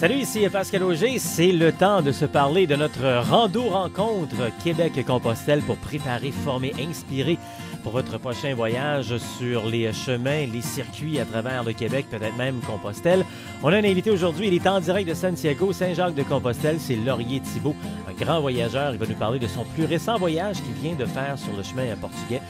Salut, ici Pascal Auger. C'est le temps de se parler de notre rando-rencontre Québec-Compostelle pour préparer, former, inspirer pour votre prochain voyage sur les chemins, les circuits à travers le Québec, peut-être même Compostelle. On a un invité aujourd'hui, il est en direct de Santiago, Saint-Jacques-de-Compostelle, c'est Laurier Thibault, un grand voyageur. Il va nous parler de son plus récent voyage qu'il vient de faire sur le chemin portugais.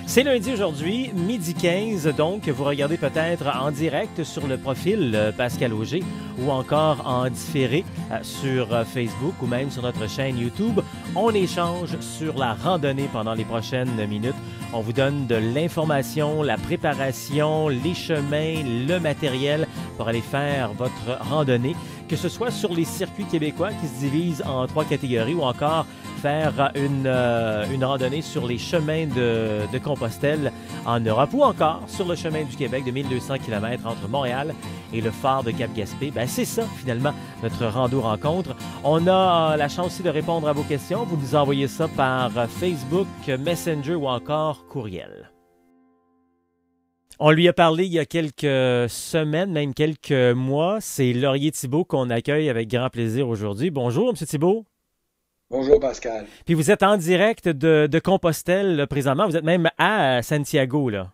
C'est lundi aujourd'hui, midi 15, donc vous regardez peut-être en direct sur le profil Pascal Auger ou encore en différé sur Facebook ou même sur notre chaîne YouTube. On échange sur la randonnée pendant les prochaines minutes. On vous donne de l'information, la préparation, les chemins, le matériel pour aller faire votre randonnée, que ce soit sur les circuits québécois qui se divisent en 3 catégories ou encore faire une randonnée sur les chemins de Compostelle en Europe ou encore sur le chemin du Québec de 1200 km entre Montréal et le phare de Cap-Gaspé. Ben, c'est ça, finalement, notre rando-rencontre. On a la chance aussi de répondre à vos questions. Vous nous envoyez ça par Facebook, Messenger ou encore courriel. On lui a parlé il y a quelques semaines, même quelques mois. C'est Laurier Thibault qu'on accueille avec grand plaisir aujourd'hui. Bonjour, M. Thibault. Bonjour Pascal. Puis vous êtes en direct de Compostelle là, présentement. Vous êtes même à Santiago, là.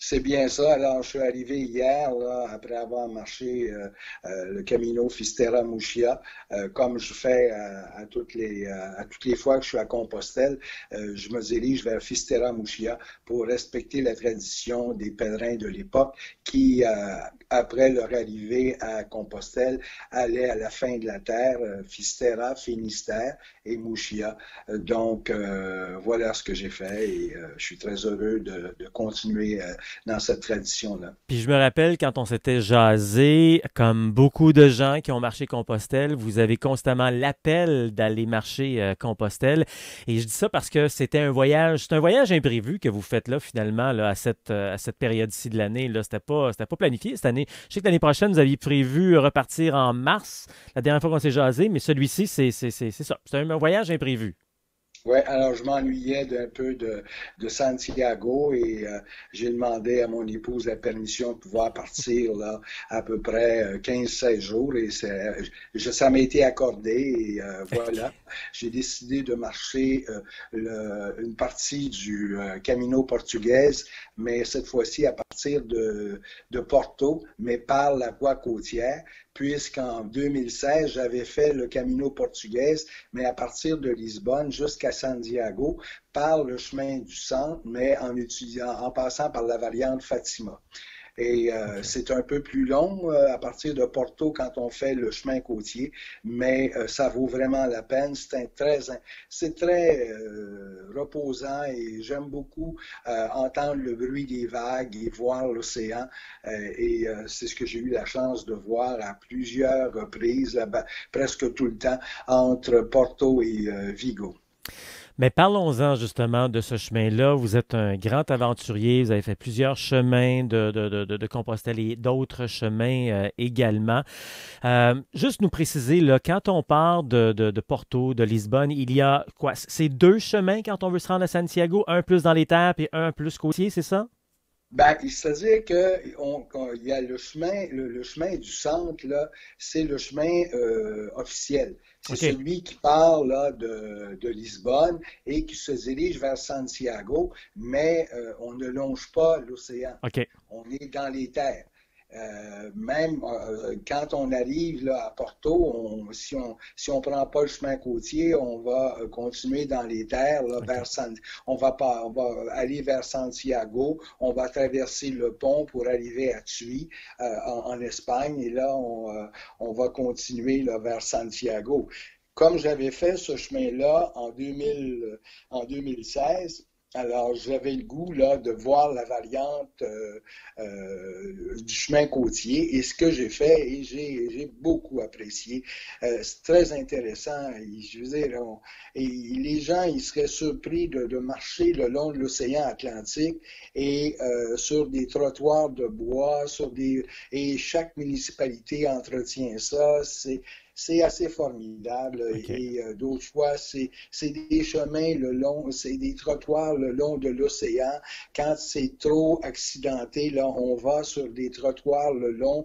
C'est bien ça. Alors, je suis arrivé hier, là, après avoir marché le Camino Fisterra-Muxia, comme je fais à toutes les fois que je suis à Compostelle. Je me dirige vers Fisterra-Muxia pour respecter la tradition des pèlerins de l'époque qui, après leur arrivée à Compostelle, allaient à la fin de la terre, Fisterra, Finistère et Muxia. Donc, voilà ce que j'ai fait et je suis très heureux de continuer dans cette tradition-là. Puis je me rappelle quand on s'était jasé, comme beaucoup de gens qui ont marché Compostelle, vous avez constamment l'appel d'aller marcher Compostelle. Et je dis ça parce que c'est un voyage imprévu que vous faites là finalement là, à cette période-ci de l'année. Là, c'était pas planifié cette année. Je sais que l'année prochaine, vous aviez prévu repartir en mars, la dernière fois qu'on s'est jasé, mais celui-ci, c'est ça. C'est un voyage imprévu. Oui, alors je m'ennuyais d'un peu de Santiago et j'ai demandé à mon épouse la permission de pouvoir partir là à peu près 15-16 jours et ça m'a été accordé et voilà, j'ai décidé de marcher une partie du Camino Portuguès, mais cette fois-ci à partir de Porto, mais par la voie côtière, puisqu'en 2016, j'avais fait le Camino Portuguès, mais à partir de Lisbonne jusqu'à Santiago, par le chemin du centre, mais en passant par la variante Fatima. Et OK. c'est un peu plus long à partir de Porto quand on fait le chemin côtier, mais ça vaut vraiment la peine. C'est très reposant et j'aime beaucoup entendre le bruit des vagues et voir l'océan. C'est ce que j'ai eu la chance de voir à plusieurs reprises, presque tout le temps, entre Porto et Vigo. Mais parlons-en justement de ce chemin-là. Vous êtes un grand aventurier, vous avez fait plusieurs chemins de Compostelle et d'autres chemins également. Juste nous préciser, là, quand on part de Porto, de Lisbonne, il y a quoi? C'est 2 chemins quand on veut se rendre à Santiago, un plus dans les terres et un plus côtier, c'est ça? Ben, c'est-à-dire qu'il y a le chemin du centre, là, c'est le chemin officiel. C'est OK. celui qui part là, de Lisbonne et qui se dirige vers Santiago, mais on ne longe pas l'océan. OK. On est dans les terres. Même quand on arrive là, à Porto, si on prend pas le chemin côtier, on va continuer dans les terres là, OK. on va aller vers Santiago, on va traverser le pont pour arriver à Tui en Espagne et là on va continuer là, vers Santiago. Comme j'avais fait ce chemin-là en 2016, alors j'avais le goût là, de voir la variante du chemin côtier et ce que j'ai fait et j'ai beaucoup apprécié. C'est très intéressant. Et, je veux dire, et les gens ils seraient surpris de marcher le long de l'océan Atlantique et sur des trottoirs de bois, et chaque municipalité entretient ça. c'est assez formidable. OK. D'autres fois, c'est des chemins le long, c'est des trottoirs le long de l'océan. Quand c'est trop accidenté, là, on va sur des trottoirs le long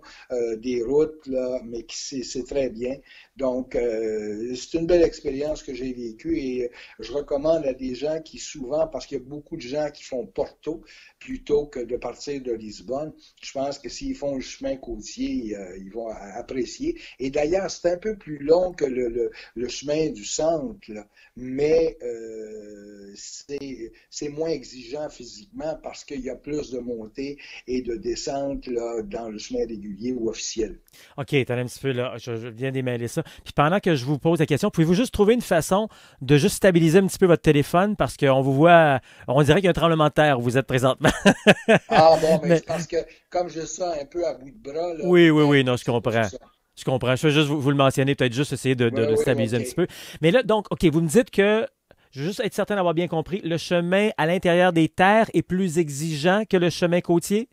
des routes, là, mais c'est très bien. Donc, c'est une belle expérience que j'ai vécue et je recommande à des gens qui souvent, parce qu'il y a beaucoup de gens qui font Porto plutôt que de partir de Lisbonne, je pense que s'ils font le chemin côtier, ils vont apprécier. Et d'ailleurs, c'est un peu plus long que le chemin du centre, là, mais c'est moins exigeant physiquement parce qu'il y a plus de montées et de descentes là, dans le chemin régulier ou officiel. OK, attendez un petit peu, là. Je viens d'émêler ça. Puis pendant que je vous pose la question, pouvez-vous juste trouver une façon de juste stabiliser un petit peu votre téléphone parce qu'on vous voit, on dirait qu'il y a un tremblement de terre où vous êtes présentement. Ah bon, mais Mais c'est parce que comme je sens un peu à bout de bras, là, oui, oui, oui, peut-être non, que je c'est pour comprends. ça. Je comprends. Je vais juste vous le mentionner, peut-être juste essayer Oui, de le oui, stabiliser un petit OK. peu. Mais là, donc, OK, vous me dites que, je veux juste être certain d'avoir bien compris, le chemin à l'intérieur des terres est plus exigeant que le chemin côtier?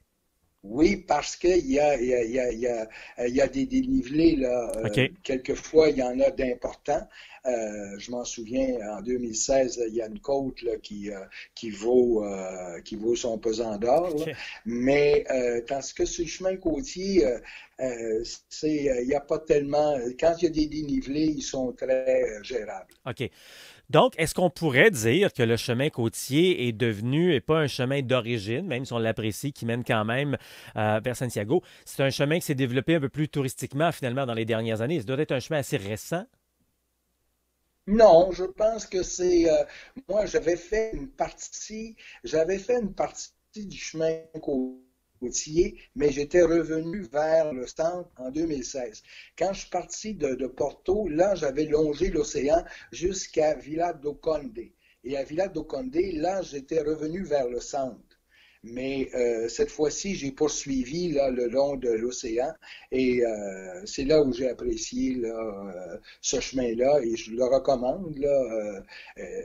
Oui, parce qu'il y a, il y a, il y a, il y a, il y a des dénivelés, là, OK. quelquefois, il y en a d'importants. Je m'en souviens, en 2016, il y a une côte là, qui vaut son pesant d'or. Là. OK. Mais tandis que sur le chemin côtier, il n'y a pas tellement. Quand il y a des dénivelés, ils sont très gérables. OK. Donc, est-ce qu'on pourrait dire que le chemin côtier est devenu, et pas un chemin d'origine, même si on l'apprécie, qui mène quand même vers Santiago, c'est un chemin qui s'est développé un peu plus touristiquement finalement dans les dernières années. Ça doit être un chemin assez récent. Non, je pense que moi, j'avais fait une partie du chemin côtier, mais j'étais revenu vers le centre en 2016. Quand je suis parti de Porto, là, j'avais longé l'océan jusqu'à Vila do Conde. Et à Vila do Conde, là, j'étais revenu vers le centre. Mais cette fois-ci, j'ai poursuivi là, le long de l'océan et c'est là où j'ai apprécié là, ce chemin-là et je le recommande. Là,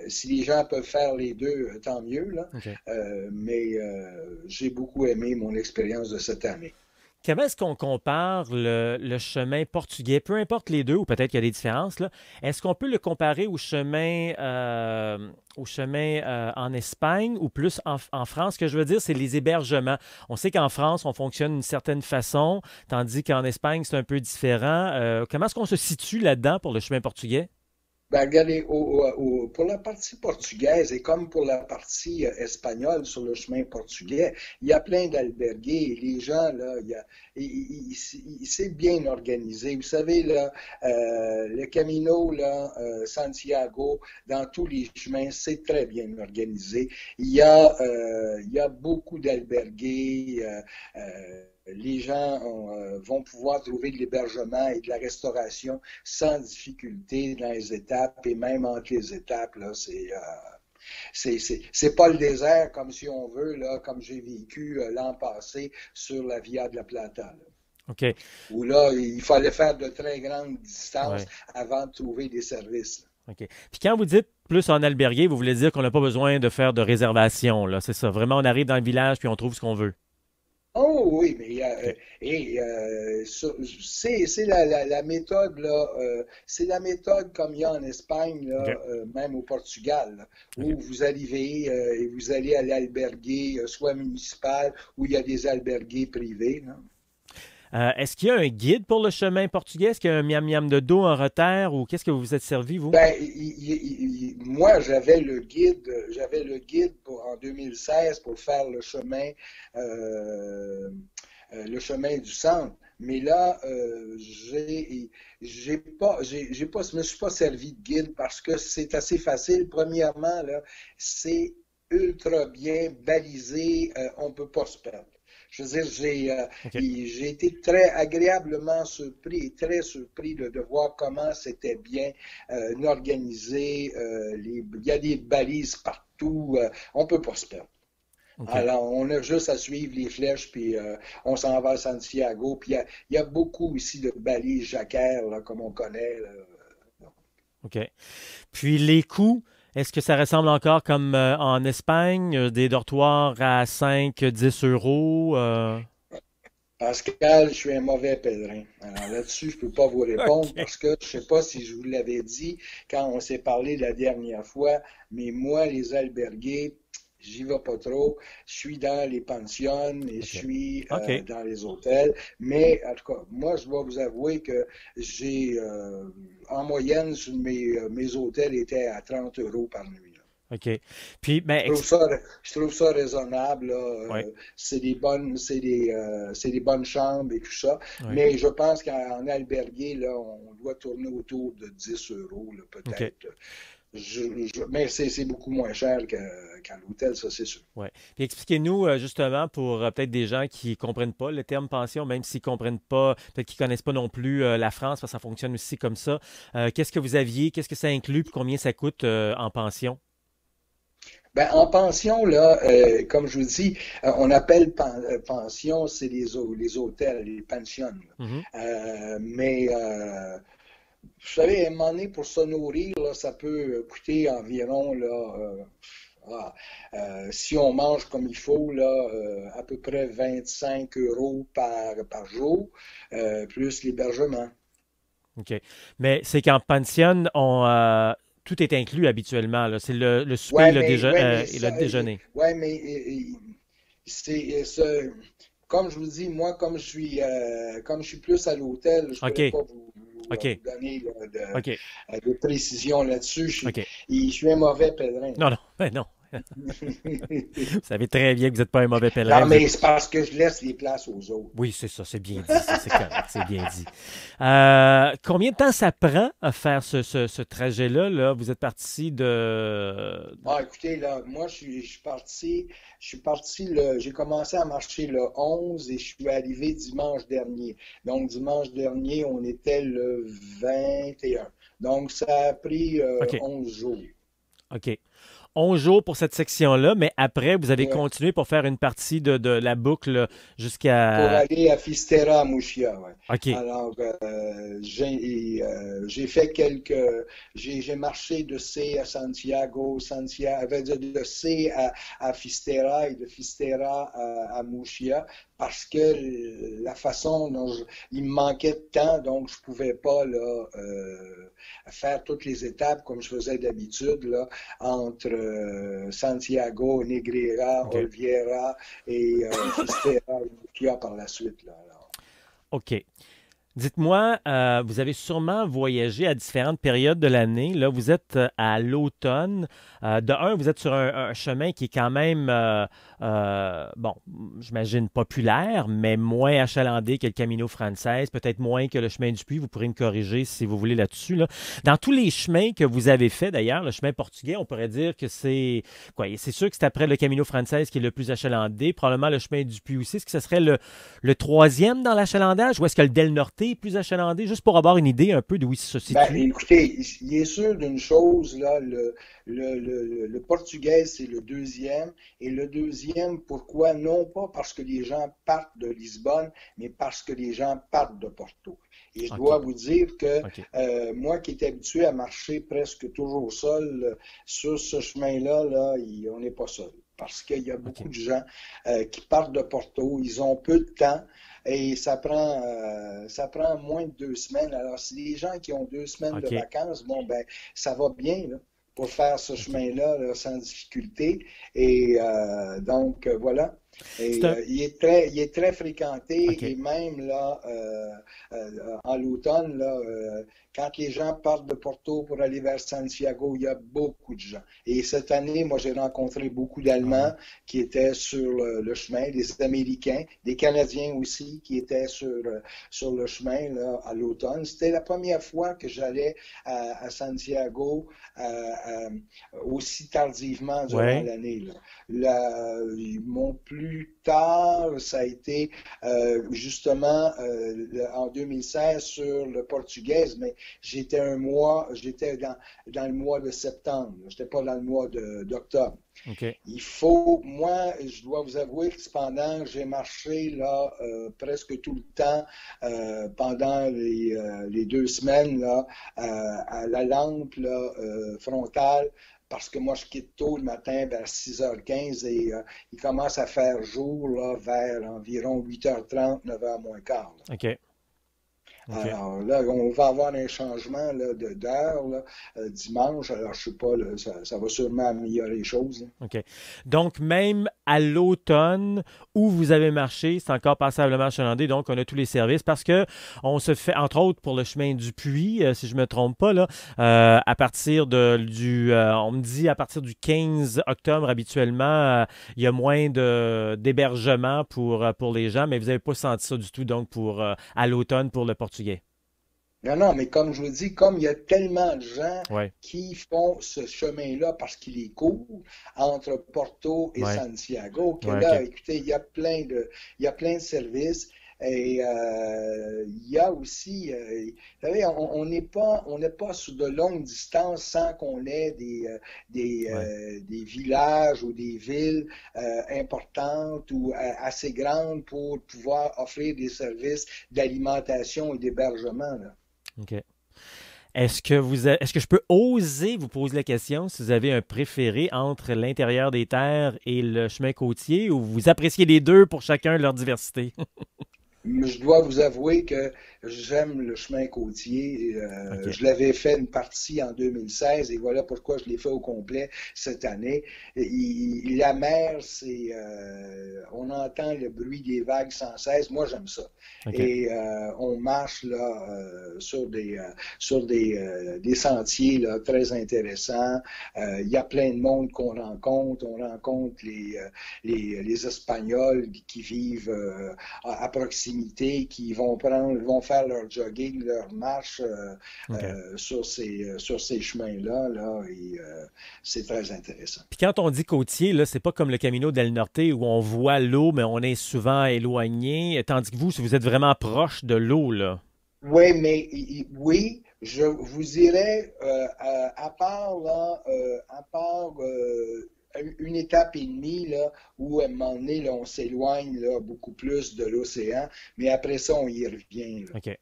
si les gens peuvent faire les deux, tant mieux. Là. OK. Mais j'ai beaucoup aimé mon expérience de cette année. Comment est-ce qu'on compare le chemin portugais, peu importe les deux, ou peut-être qu'il y a des différences, là, est-ce qu'on peut le comparer au chemin en Espagne ou plus en France? Ce que je veux dire, c'est les hébergements. On sait qu'en France, on fonctionne d'une certaine façon, tandis qu'en Espagne, c'est un peu différent. Comment est-ce qu'on se situe là-dedans pour le chemin portugais? Ben, regardez, pour la partie portugaise et comme pour la partie espagnole sur le chemin portugais, il y a plein d'albergues et les gens, là, c'est bien organisé. Vous savez, là, le Camino, là, Santiago, dans tous les chemins, c'est très bien organisé. Il y a beaucoup d'albergues. Les gens vont pouvoir trouver de l'hébergement et de la restauration sans difficulté dans les étapes et même entre les étapes. Là, c'est pas le désert comme si on veut, là, comme j'ai vécu l'an passé sur la Via de la Plata. Là, OK. où là, il fallait faire de très grandes distances Ouais. avant de trouver des services. OK. Puis quand vous dites plus en alberguer, vous voulez dire qu'on n'a pas besoin de faire de réservation, là, c'est ça. Vraiment, on arrive dans le village puis on trouve ce qu'on veut. Oh oui, mais OK. c'est la méthode là, c'est la méthode comme il y a en Espagne OK. là, même au Portugal, là, OK. où vous arrivez et vous allez à l'alberguer soit municipal ou il y a des albergues privés. Là. Est-ce qu'il y a un guide pour le chemin portugais? Est-ce qu'il y a un miam-miam de dos en retard ou qu'est-ce que vous vous êtes servi, vous? Ben, moi, j'avais le guide en 2016 pour faire euh, le chemin du centre. Mais là, je me suis pas servi de guide parce que c'est assez facile. Premièrement, là, c'est ultra bien balisé, on peut pas se perdre. Je veux dire, OK. j'ai été très agréablement surpris et très surpris de voir comment c'était bien organisé. Il y a des balises partout. On peut pas se perdre. OK. Alors, on a juste à suivre les flèches, puis on s'en va à Santiago. Puis il y a beaucoup ici de balises jacquères, là, comme on connaît. Là. OK. Puis les coûts, est-ce que ça ressemble encore comme en Espagne, des dortoirs à 5, 10 euros? Pascal, je suis un mauvais pèlerin. Alors là-dessus, je peux pas vous répondre OK. parce que je sais pas si je vous l'avais dit quand on s'est parlé la dernière fois, mais moi, les albergués, j'y vais pas trop. Je suis dans les pensions et je OK. suis OK. dans les hôtels. Mais en tout cas, moi, je dois vous avouer que j'ai, en moyenne, sur mes hôtels étaient à 30 euros par nuit. Là. OK. Puis, ben, Je trouve ça raisonnable, là. ouais, C'est des bonnes chambres et tout ça. ouais. Mais je pense qu'en albergué, là, on doit tourner autour de 10 euros, là, OK. peut-être. Mais c'est beaucoup moins cher qu'à l'hôtel, ça, c'est sûr. Ouais. Puis expliquez-nous justement pour peut-être des gens qui comprennent pas le terme pension, même s'ils comprennent pas, peut-être qu'ils connaissent pas non plus la France, parce que ça fonctionne aussi comme ça. Qu'est-ce que vous aviez, qu'est-ce que ça inclut, puis combien ça coûte en pension? Ben, en pension, là, comme je vous dis, on appelle pension, c'est les hôtels, les pensions. Mhm. Mais vous savez, à un moment donné, pour se nourrir, là, ça peut coûter environ, là, ah, si on mange comme il faut, là, à peu près 25 euros par jour, plus l'hébergement. OK. Mais c'est qu'en pension, tout est inclus habituellement, là. C'est le souper et le déjeuner. Ouais, mais c'est comme je vous dis, moi, comme je suis plus à l'hôtel, je pourrais OK. pas vous OK. donner là, OK. de précision là-dessus. OK. Je suis un mauvais pèlerin. Non, non, ben non. Vous savez très bien que vous n'êtes pas un mauvais pèlerin. Non, Vous êtes mais c'est parce que je laisse les places aux autres. Oui, c'est ça, c'est bien dit, ça, c'est correct, c'est bien dit. Combien de temps ça prend à faire ce trajet-là, là? Vous êtes parti de... Ah, écoutez, là, moi, j'ai commencé à marcher le 11 et je suis arrivé dimanche dernier. Donc, dimanche dernier, on était le 21. Donc, ça a pris OK, 11 jours. OK. 11 jours pour cette section-là, mais après, vous avez Ouais. continué pour faire une partie de la boucle Pour jusqu'à... aller à Fistera, à Mouchia, ouais. OK, Alors, j'ai fait j'ai marché de C à Santiago, de C à Fistera et de Fistera à Mouchia parce que la façon dont il me manquait de temps, donc je pouvais pas là faire toutes les étapes comme je faisais d'habitude là entre Santiago, Negreira, OK, Olviera et Fistera et Mouchia par la suite là. Alors. OK. Dites-moi, vous avez sûrement voyagé à différentes périodes de l'année. Là, vous êtes à l'automne. De un, vous êtes sur un chemin qui est quand même, bon, j'imagine populaire, mais moins achalandé que le Camino Frances, peut-être moins que le chemin du Puy. Vous pourrez me corriger si vous voulez là-dessus, là. Dans tous les chemins que vous avez fait, d'ailleurs, le chemin portugais, on pourrait dire que c'est quoi? C'est sûr que c'est après le Camino Frances qui est le plus achalandé. Probablement le chemin du Puy aussi. Est-ce que ce serait le troisième dans l'achalandage ou est-ce que le Del Norte est plus achalandé? Juste pour avoir une idée un peu d'où il se Ben, situe. écoutez, il est sûr d'une chose, là, le portugais, c'est le deuxième. Et le deuxième, pourquoi? Non pas parce que les gens partent de Lisbonne, mais parce que les gens partent de Porto. Et je dois OK. vous dire que OK. moi qui étais habitué à marcher presque toujours seul, sur ce chemin-là, là, on n'est pas seul. Parce qu'il y a OK. beaucoup de gens qui partent de Porto, ils ont peu de temps. Et ça prend moins de 2 semaines. Alors, si les gens qui ont 2 semaines de OK. vacances, bon, ben, ça va bien là, pour faire ce OK. chemin-là là, sans difficulté. Et donc, voilà. C'est Et un. il est très fréquenté et OK. même là, en l'automne, là, quand les gens partent de Porto pour aller vers Santiago, il y a beaucoup de gens. Et cette année, moi, j'ai rencontré beaucoup Ah d'Allemands oui. qui étaient sur le chemin, des Américains, des Canadiens aussi qui étaient sur le chemin là, à l'automne. C'était la première fois que j'allais à Santiago aussi tardivement durant Ouais. l'année. Mon plus tard, ça a été justement en 2016 sur le portugais, mais j'étais dans le mois de septembre. J'étais pas dans le mois d'octobre. OK. Moi, je dois vous avouer que cependant, j'ai marché là presque tout le temps pendant les 2 semaines là à la lampe là, frontale parce que moi, je quitte tôt le matin vers 6h15 et il commence à faire jour là, vers environ 8h30, 9h moins quart. OK. OK. Alors là, on va avoir un changement là, d'heure là, dimanche. Alors, je sais pas, là, ça va sûrement améliorer les choses, là. OK. Donc, même à l'automne où vous avez marché, c'est encore passablement achalandé. Donc, on a tous les services parce que on se fait, entre autres, pour le chemin du Puy, si je ne me trompe pas, là, à partir on me dit à partir du 15 octobre, habituellement, il y a moins d'hébergement pour les gens, mais vous n'avez pas senti ça du tout, donc, à l'automne pour le portugais. Non, non, mais comme je vous dis, comme il y a tellement de gens Oui, qui font ce chemin-là parce qu'il est court entre Porto et oui, Santiago, que oui, là, OK. écoutez, il y a plein de services. Et il y a aussi, vous savez, on n'est pas sur de longues distances sans qu'on ait Ouais, des villages ou des villes importantes ou assez grandes pour pouvoir offrir des services d'alimentation et d'hébergement, là. OK. Est-ce que je peux oser vous poser la question si vous avez un préféré entre l'intérieur des terres et le chemin côtier ou vous appréciez les deux pour chacun leur diversité? Mais je dois vous avouer que j'aime le chemin côtier. OK. Je l'avais fait une partie en 2016 et voilà pourquoi je l'ai fait au complet cette année. La mer, on entend le bruit des vagues sans cesse. Moi, j'aime ça. OK. Et on marche là sur des sentiers là, très intéressants. Il y a plein de monde qu'on rencontre. On rencontre les Espagnols qui vivent à proximité, qui vont faire leur jogging, leur marche OK. sur ces chemins-là, là, et c'est très intéressant. Puis quand on dit côtier, là, c'est pas comme le Camino del Norte où on voit l'eau, mais on est souvent éloigné. Tandis que vous, si vous êtes vraiment proche de l'eau, là. Oui, mais oui, je vous dirais, à part là, à part une étape et demie là, où à un moment donné, là, on s'éloigne là, beaucoup plus de l'océan, mais après ça, on y revient, là. OK.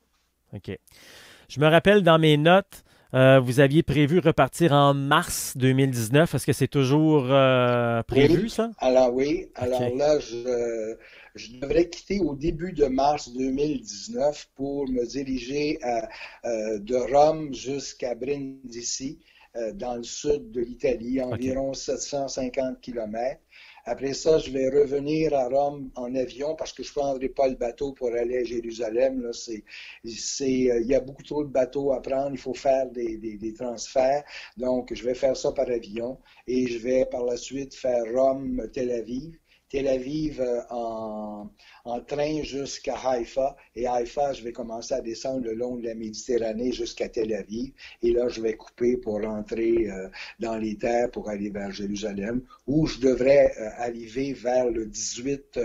OK. Je me rappelle dans mes notes, vous aviez prévu repartir en mars 2019. Est-ce que c'est toujours prévu, Oui, ça? oui. Alors OK. là, je devrais quitter au début de mars 2019 pour me diriger de Rome jusqu'à Brindisi, dans le sud de l'Italie, OK. environ 750 kilomètres. Après ça, je vais revenir à Rome en avion parce que je ne prendrai pas le bateau pour aller à Jérusalem. Là, il y a beaucoup trop de bateaux à prendre. Il faut faire des transferts. Donc, je vais faire ça par avion et je vais par la suite faire Rome-Tel Aviv. Tel Aviv en train jusqu'à Haïfa. Et Haïfa, je vais commencer à descendre le long de la Méditerranée jusqu'à Tel Aviv. Et là, je vais couper pour rentrer dans les terres pour aller vers Jérusalem, où je devrais arriver vers le 18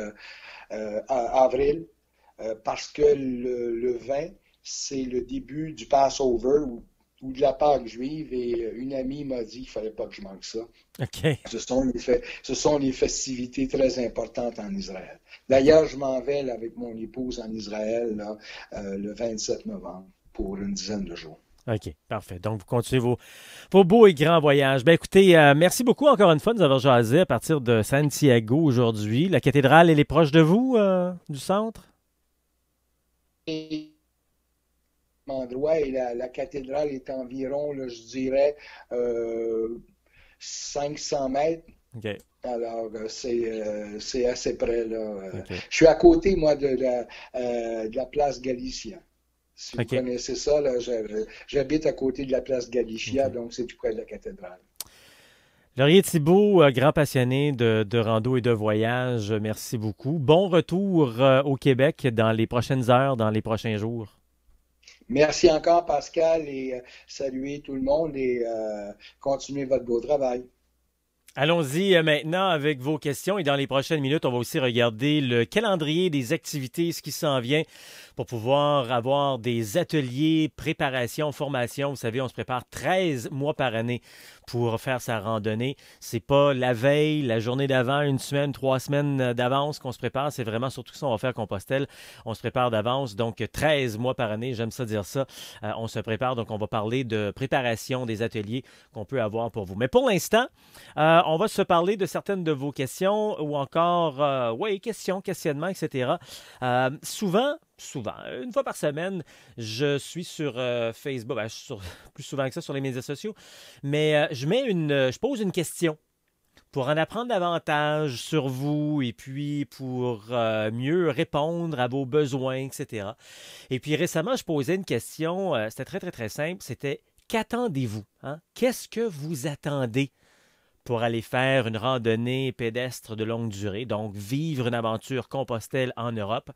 avril, parce que le 20, c'est le début du Passover ou de la Pâque juive. Et une amie m'a dit qu'il ne fallait pas que je manque ça. OK. Ce sont les festivités très importantes en Israël. D'ailleurs, je m'en vais là, avec mon épouse en Israël là, le 27 novembre pour une dizaine de jours. OK. Parfait. Donc, vous continuez vos beaux et grands voyages. Ben, écoutez, merci beaucoup encore une fois de nous avoir jasé à partir de Santiago aujourd'hui. La cathédrale, elle est proche de vous, du centre? Et endroit et la cathédrale est environ, là, je dirais, 500 mètres. OK. Alors, c'est assez près, là. OK. Je suis à côté, moi, de la place Galicia. Si vous OK. connaissez ça, là, j'habite à côté de la place Galicia, OK. donc c'est tout près de la cathédrale. Laurier Thibault, grand passionné de rando et de voyage, merci beaucoup. Bon retour au Québec dans les prochaines heures, dans les prochains jours. Merci encore, Pascal, et saluez tout le monde et continuez votre beau travail. Allons-y maintenant avec vos questions et dans les prochaines minutes, on va aussi regarder le calendrier des activités, ce qui s'en vient pour pouvoir avoir des ateliers, préparation, formation. Vous savez, on se prépare 13 mois par année pour faire sa randonnée. C'est pas la veille, la journée d'avant, une semaine, 3 semaines d'avance qu'on se prépare. C'est vraiment surtout ça, on va faire Compostelle. On se prépare d'avance, donc 13 mois par année, j'aime ça dire ça. On se prépare, donc on va parler de préparation des ateliers qu'on peut avoir pour vous. Mais pour l'instant, on va se parler de certaines de vos questions ou encore, oui, questions, questionnements, etc. Souvent, une fois par semaine, je suis sur Facebook, ben, je suis plus souvent que ça sur les médias sociaux, mais je pose une question pour en apprendre davantage sur vous et puis pour mieux répondre à vos besoins, etc. Et puis récemment, je posais une question, c'était très, très, très simple, c'était qu'attendez-vous? Hein? Qu'est-ce que vous attendez pour aller faire une randonnée pédestre de longue durée, donc vivre une aventure Compostelle en Europe,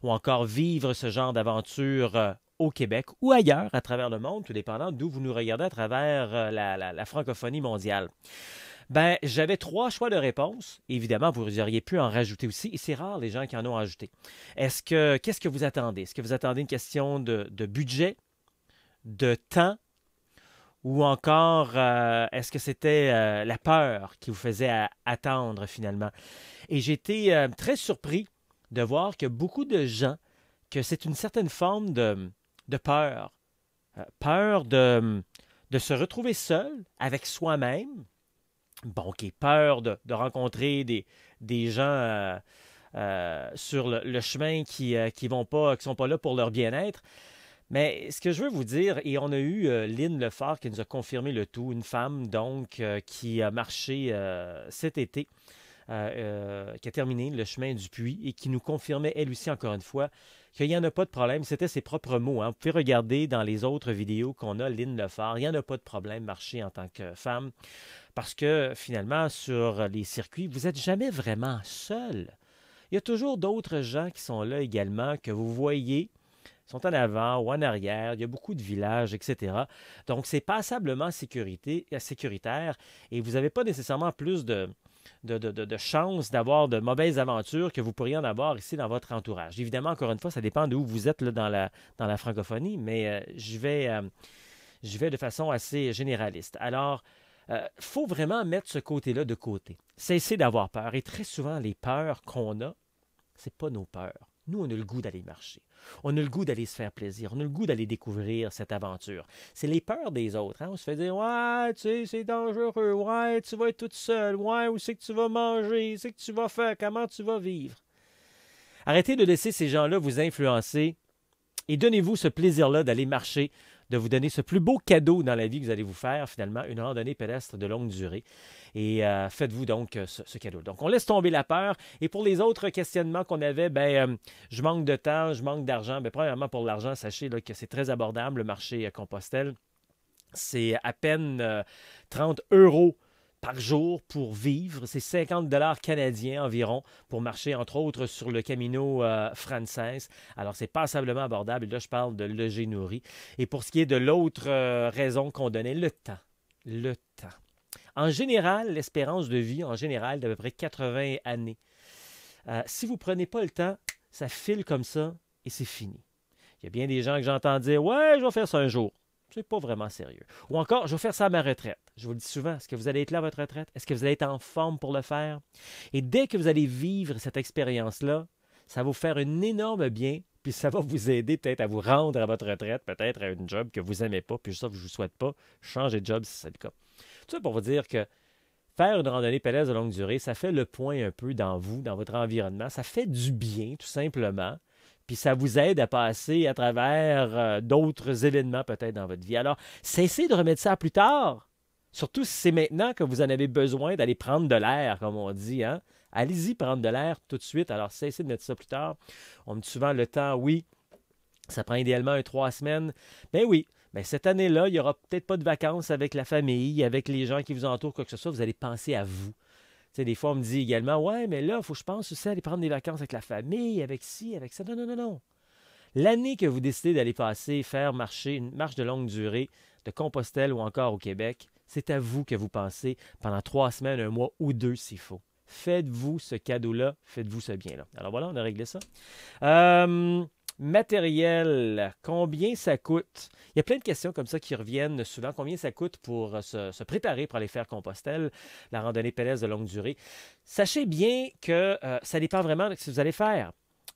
ou encore vivre ce genre d'aventure au Québec ou ailleurs à travers le monde, tout dépendant d'où vous nous regardez à travers la francophonie mondiale. Ben, j'avais 3 choix de réponse. Évidemment, vous auriez pu en rajouter aussi, et c'est rare les gens qui en ont ajouté. Qu'est-ce que vous attendez? Est-ce que vous attendez une question de budget, de temps, ou encore, est-ce que c'était la peur qui vous faisait attendre finalement? Et j'ai été très surpris de voir que beaucoup de gens, que c'est une certaine forme de peur. Peur de se retrouver seul avec soi-même. Bon, OK, peur de rencontrer des gens sur le chemin qui vont pas, qui sont pas là pour leur bien-être. Mais ce que je veux vous dire, et on a eu Lynn Lefort qui nous a confirmé le tout, une femme donc qui a marché cet été, qui a terminé le chemin du puits et qui nous confirmait elle aussi encore une fois qu'il n'y en a pas de problème. C'était ses propres mots. Hein. Vous pouvez regarder dans les autres vidéos qu'on a Lynn Lefort. Il n'y en a pas de problème marcher en tant que femme parce que finalement sur les circuits, vous n'êtes jamais vraiment seul. Il y a toujours d'autres gens qui sont là également que vous voyez sont en avant ou en arrière, il y a beaucoup de villages, etc. Donc, c'est passablement sécuritaire et vous n'avez pas nécessairement plus de chances d'avoir de mauvaises aventures que vous pourriez en avoir ici dans votre entourage. Évidemment, encore une fois, ça dépend d'où vous êtes là, dans la francophonie, mais je vais de façon assez généraliste. Alors, il faut vraiment mettre ce côté-là de côté. Cesser d'avoir peur. Et très souvent, les peurs qu'on a, c'est pas nos peurs. Nous, on a le goût d'aller marcher. On a le goût d'aller se faire plaisir. On a le goût d'aller découvrir cette aventure. C'est les peurs des autres. Hein? On se fait dire, ouais, tu sais, c'est dangereux. Ouais, tu vas être toute seule. Ouais, où c'est que tu vas manger? C'est que tu vas faire? Comment tu vas vivre? Arrêtez de laisser ces gens-là vous influencer et donnez-vous ce plaisir-là d'aller marcher, de vous donner ce plus beau cadeau dans la vie que vous allez vous faire, finalement, une randonnée pédestre de longue durée. Et faites-vous donc ce cadeau. Donc, on laisse tomber la peur. Et pour les autres questionnements qu'on avait, je manque de temps, je manque d'argent. Premièrement, pour l'argent, sachez là, que c'est très abordable, le marché Compostelle. C'est à peine 30 euros par jour pour vivre. C'est 50 dollars canadiens environ pour marcher, entre autres, sur le Camino Frances. Alors, c'est passablement abordable. Et là, je parle de loger nourri. Et pour ce qui est de l'autre raison qu'on donnait, le temps. Le temps. En général, l'espérance de vie, en général, d'à peu près 80 années. Si vous ne prenez pas le temps, ça file comme ça et c'est fini. Il y a bien des gens que j'entends dire « Ouais, je vais faire ça un jour ». C'est pas vraiment sérieux. Ou encore, je vais faire ça à ma retraite. Je vous le dis souvent, est-ce que vous allez être là à votre retraite? Est-ce que vous allez être en forme pour le faire? Et dès que vous allez vivre cette expérience-là, ça va vous faire un énorme bien, puis ça va vous aider peut-être à vous rendre à votre retraite, peut-être à une job que vous n'aimez pas, puis ça, je ne vous souhaite pas. Changez de job si c'est le cas. Tout ça pour vous dire que faire une randonnée pédestre de longue durée, ça fait le point un peu dans vous, dans votre environnement. Ça fait du bien, tout simplement. Puis ça vous aide à passer à travers d'autres événements peut-être dans votre vie. Alors, cessez de remettre ça à plus tard. Surtout si c'est maintenant que vous en avez besoin d'aller prendre de l'air, comme on dit. Hein? Allez-y prendre de l'air tout de suite. Alors, cessez de mettre ça plus tard. On me dit souvent le temps, oui, ça prend idéalement 3 semaines. Ben oui, mais cette année-là, il n'y aura peut-être pas de vacances avec la famille, avec les gens qui vous entourent, quoi que ce soit. Vous allez penser à vous. Tu sais, des fois, on me dit également, ouais, mais là, il faut que je pense aussi à aller prendre des vacances avec la famille, avec ci, avec ça. Non, non, non, non. L'année que vous décidez d'aller passer, faire marcher une marche de longue durée de Compostelle ou encore au Québec, C'est à vous que vous pensez pendant 3 semaines, un mois ou 2 s'il faut. Faites-vous ce cadeau-là, faites-vous ce bien-là. Alors voilà, on a réglé ça. Matériel, combien ça coûte? Il y a plein de questions comme ça qui reviennent souvent. Combien ça coûte pour se préparer pour aller faire Compostelle, la randonnée pédestre de longue durée? Sachez bien que ça dépend vraiment de ce que vous allez faire.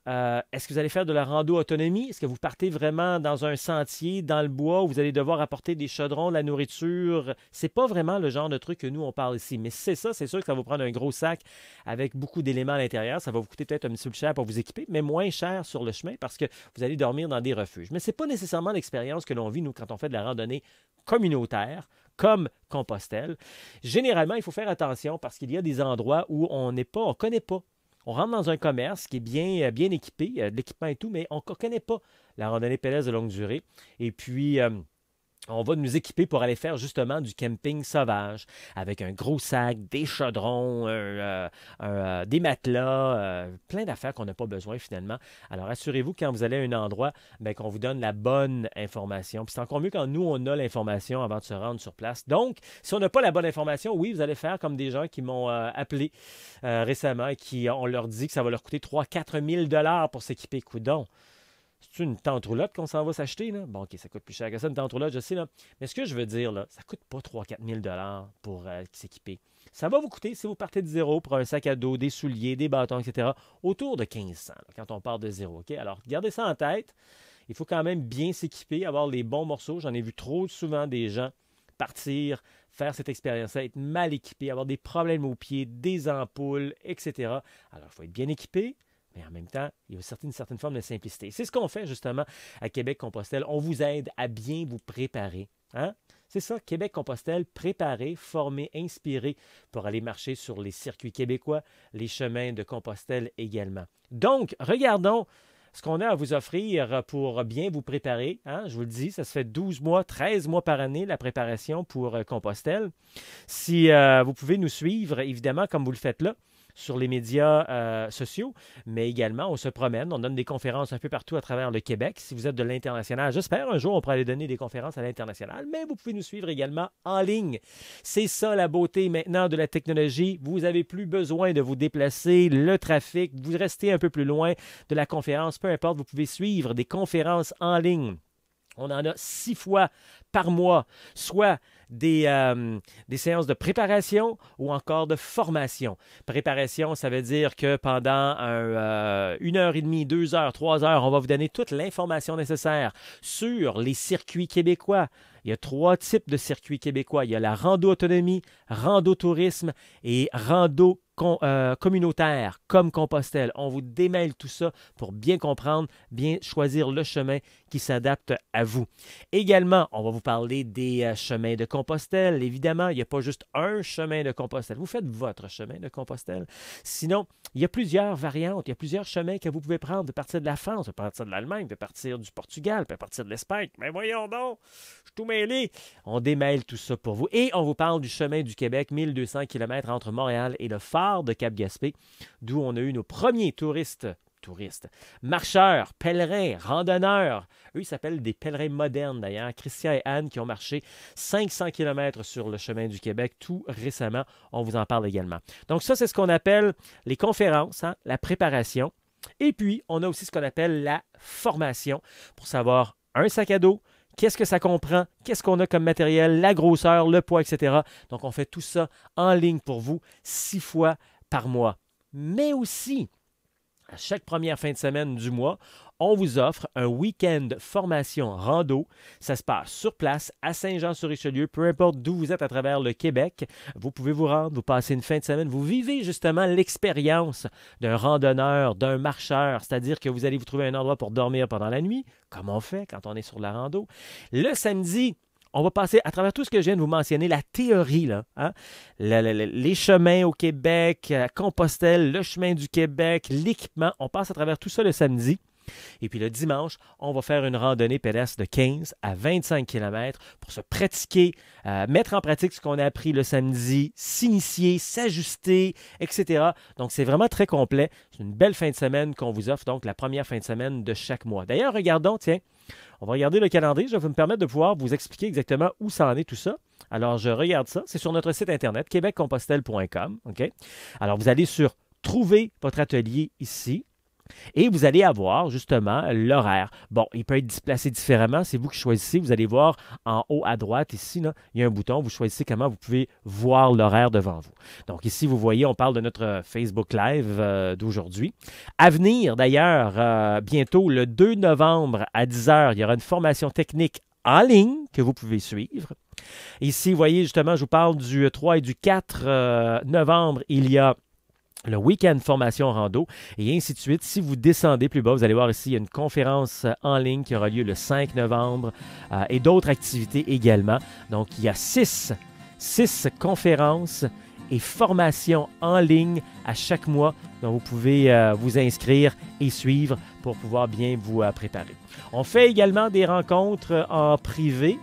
Est-ce que vous allez faire de la rando autonomie? Est-ce que vous partez vraiment dans un sentier, dans le bois, où vous allez devoir apporter des chaudrons, de la nourriture? C'est pas vraiment le genre de truc que nous, on parle ici. Mais si c'est ça, c'est sûr que ça va vous prendre un gros sac avec beaucoup d'éléments à l'intérieur. Ça va vous coûter peut-être un petit peu plus cher pour vous équiper, mais moins cher sur le chemin parce que vous allez dormir dans des refuges. Mais ce n'est pas nécessairement l'expérience que l'on vit, nous, quand on fait de la randonnée communautaire, comme Compostelle. Généralement, il faut faire attention parce qu'il y a des endroits où on ne connaît pas. On rentre dans un commerce qui est bien équipé, de l'équipement et tout, mais on ne connaît pas la randonnée pédestre de longue durée. Et puis, on va nous équiper pour aller faire justement du camping sauvage avec un gros sac, des chaudrons, des matelas, plein d'affaires qu'on n'a pas besoin finalement. Alors, assurez-vous quand vous allez à un endroit qu'on vous donne la bonne information. Puis c'est encore mieux quand nous, on a l'information avant de se rendre sur place. Donc, si on n'a pas la bonne information, oui, vous allez faire comme des gens qui m'ont appelé récemment et on leur dit que ça va leur coûter 3 000 à 4 000 pour s'équiper. Coudonc. C'est une tente roulotte qu'on s'en va s'acheter, là? Bon, OK, ça coûte plus cher que ça, une tente roulotte, je sais, là. Mais ce que je veux dire, là, ça ne coûte pas 3 000 à 4 000 pour s'équiper. Ça va vous coûter, si vous partez de zéro, pour un sac à dos, des souliers, des bâtons, etc., autour de 1500 là, quand on part de zéro, OK? Alors, gardez ça en tête. Il faut quand même bien s'équiper, avoir les bons morceaux. J'en ai vu trop souvent des gens partir, faire cette expérience-là, être mal équipés, avoir des problèmes aux pieds, des ampoules, etc. Alors, il faut être bien équipé. Mais en même temps, il y a une certaine forme de simplicité. C'est ce qu'on fait justement à Québec-Compostelle. On vous aide à bien vous préparer. Hein? C'est ça, Québec-Compostelle, préparer, former, inspirer pour aller marcher sur les circuits québécois, les chemins de Compostelle également. Donc, regardons ce qu'on a à vous offrir pour bien vous préparer. Hein? Je vous le dis, ça se fait 12 mois, 13 mois par année, la préparation pour Compostelle. Si vous pouvez nous suivre, évidemment, comme vous le faites là, sur les médias sociaux, mais également, on se promène, on donne des conférences un peu partout à travers le Québec. Si vous êtes de l'international, j'espère un jour on pourra aller donner des conférences à l'international, mais vous pouvez nous suivre également en ligne. C'est ça la beauté maintenant de la technologie. Vous n'avez plus besoin de vous déplacer, le trafic, vous restez un peu plus loin de la conférence, peu importe, vous pouvez suivre des conférences en ligne. On en a 6 fois par mois, soit des séances de préparation ou encore de formation. Préparation, ça veut dire que pendant 1h30, 2 heures, 3 heures, on va vous donner toute l'information nécessaire sur les circuits québécois. Il y a 3 types de circuits québécois. Il y a la rando autonomie, rando tourisme et rando communautaire comme Compostelle. On vous démêle tout ça pour bien comprendre, bien choisir le chemin qui s'adapte à vous. Également, on va vous parler des chemins de Compostelle. Évidemment, il n'y a pas juste un chemin de Compostelle. Vous faites votre chemin de Compostelle. Sinon, il y a plusieurs variantes, il y a plusieurs chemins que vous pouvez prendre. Vous pouvez partir de la France, vous pouvez partir de l'Allemagne, vous pouvez partir du Portugal, vous pouvez partir de l'Espagne. Mais voyons donc, je suis tout mêlé. On démêle tout ça pour vous. Et on vous parle du chemin du Québec, 1200 km entre Montréal et le phare de Cap-Gaspé, d'où on a eu nos premiers touristes, marcheurs, pèlerins, randonneurs. Eux, ils s'appellent des pèlerins modernes d'ailleurs. Christian et Anne qui ont marché 500 km sur le chemin du Québec tout récemment. On vous en parle également. Donc ça, c'est ce qu'on appelle les conférences, hein, la préparation. Et puis, on a aussi ce qu'on appelle la formation pour savoir un sac à dos, qu'est-ce que ça comprend, qu'est-ce qu'on a comme matériel, la grosseur, le poids, etc. Donc, on fait tout ça en ligne pour vous 6 fois par mois. Mais aussi, à chaque première fin de semaine du mois, on vous offre un week-end formation rando. Ça se passe sur place à Saint-Jean-sur-Richelieu, peu importe d'où vous êtes à travers le Québec. Vous pouvez vous rendre, vous passez une fin de semaine, vous vivez justement l'expérience d'un randonneur, d'un marcheur, c'est-à-dire que vous allez vous trouver un endroit pour dormir pendant la nuit, comme on fait quand on est sur la rando. Le samedi, on va passer à travers tout ce que je viens de vous mentionner, la théorie, là, hein? Les chemins au Québec, Compostelle, le chemin du Québec, l'équipement. On passe à travers tout ça le samedi. Et puis le dimanche, on va faire une randonnée pédestre de 15 à 25 km pour se pratiquer, mettre en pratique ce qu'on a appris le samedi, s'initier, s'ajuster, etc. Donc, c'est vraiment très complet. C'est une belle fin de semaine qu'on vous offre, donc la première fin de semaine de chaque mois. D'ailleurs, regardons, tiens, on va regarder le calendrier. Je vais me permettre de pouvoir vous expliquer exactement où ça en est tout ça. Alors, je regarde ça. C'est sur notre site internet, québeccompostelle.com. OK? Alors, vous allez sur Trouver votre atelier ici. Et vous allez avoir justement l'horaire. Bon, il peut être déplacé différemment. C'est vous qui choisissez. Vous allez voir en haut à droite ici, là, il y a un bouton. Vous choisissez comment vous pouvez voir l'horaire devant vous. Donc ici, vous voyez, on parle de notre Facebook Live d'aujourd'hui. À venir, d'ailleurs, bientôt, le 2 novembre à 10 h, il y aura une formation technique en ligne que vous pouvez suivre. Ici, vous voyez, justement, je vous parle du 3 et du 4 novembre. Il y a le week-end formation rando, et ainsi de suite. Si vous descendez plus bas, vous allez voir ici, il y a une conférence en ligne qui aura lieu le 5 novembre et d'autres activités également. Donc, il y a six conférences et formations en ligne à chaque mois. Donc, vous pouvez vous inscrire et suivre pour pouvoir bien vous préparer. On fait également des rencontres en privé.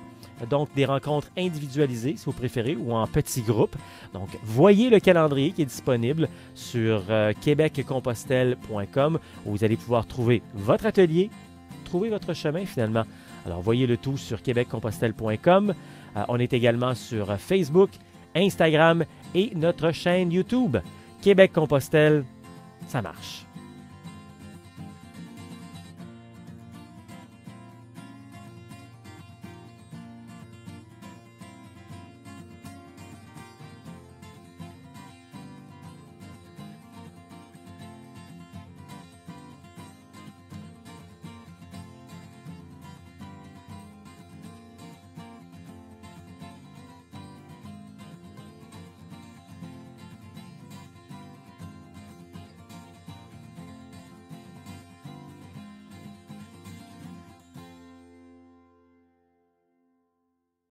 Donc, des rencontres individualisées, si vous préférez, ou en petits groupes. Donc, voyez le calendrier qui est disponible sur québeccompostelle.com où vous allez pouvoir trouver votre atelier, trouver votre chemin finalement. Alors, voyez le tout sur québeccompostelle.com. On est également sur Facebook, Instagram et notre chaîne YouTube. Québec Compostelle, ça marche.